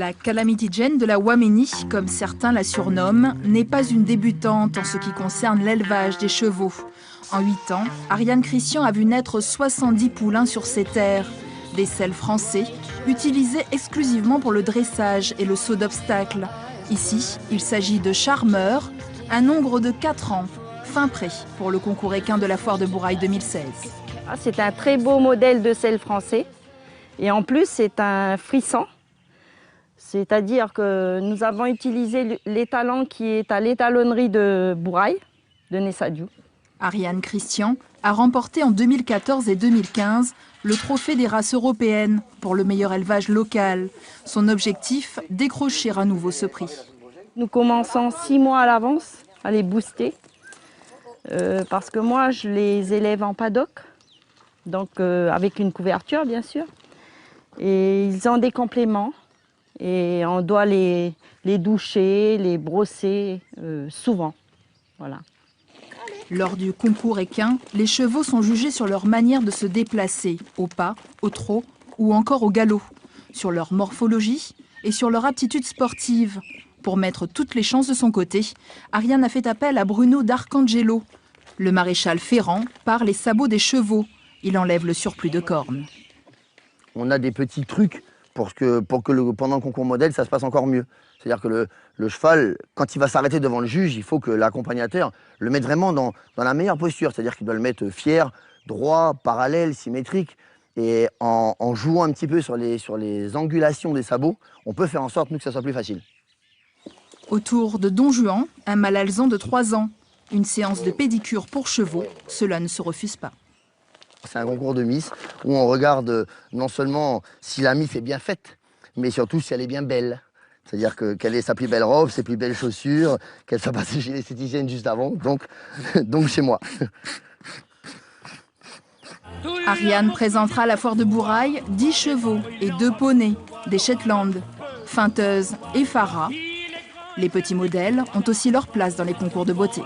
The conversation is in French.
La Calamity Jane de la Wameni, comme certains la surnomment, n'est pas une débutante en ce qui concerne l'élevage des chevaux. En 8 ans, Ariane Christian a vu naître 70 poulains sur ses terres. Des selles français, utilisés exclusivement pour le dressage et le saut d'obstacles. Ici, il s'agit de charmeurs, un nombre de 4 ans, fin prêt pour le concours équin de la foire de Bourail 2016. C'est un très beau modèle de selle français. Et en plus, c'est un frisson. C'est-à-dire que nous avons utilisé l'étalon qui est à l'étalonnerie de Bourail, de Nessadiou. Ariane Christian a remporté en 2014 et 2015 le trophée des races européennes pour le meilleur élevage local. Son objectif, décrocher à nouveau ce prix. Nous commençons 6 mois à l'avance à les booster. Parce que moi, je les élève en paddock, donc avec une couverture bien sûr. Et ils ont des compléments et on doit les doucher, les brosser souvent. Voilà. Lors du concours équin, les chevaux sont jugés sur leur manière de se déplacer, au pas, au trot ou encore au galop, sur leur morphologie et sur leur aptitude sportive. Pour mettre toutes les chances de son côté, Ariane a fait appel à Bruno d'Arcangelo. Le maréchal Ferrand part les sabots des chevaux. Il enlève le surplus de cornes. On a des petits trucs pour que pendant le concours modèle, ça se passe encore mieux. C'est-à-dire que le cheval, quand il va s'arrêter devant le juge, il faut que l'accompagnateur le mette vraiment dans la meilleure posture. C'est-à-dire qu'il doit le mettre fier, droit, parallèle, symétrique. Et en jouant un petit peu sur les angulations des sabots, on peut faire en sorte que ça soit plus facile. Autour de Don Juan, un mâle alezan de 3 ans. Une séance de pédicure pour chevaux, cela ne se refuse pas. C'est un concours de Miss où on regarde non seulement si la Miss est bien faite, mais surtout si elle est bien belle. C'est-à-dire qu'elle ait sa plus belle robe, ses plus belles chaussures, qu'elle soit passée chez l'esthéticienne juste avant, donc chez moi. Ariane présentera à la foire de Bourail 10 chevaux et 2 poneys, des Shetland, Feinteuse et Farah. Les petits modèles ont aussi leur place dans les concours de beauté.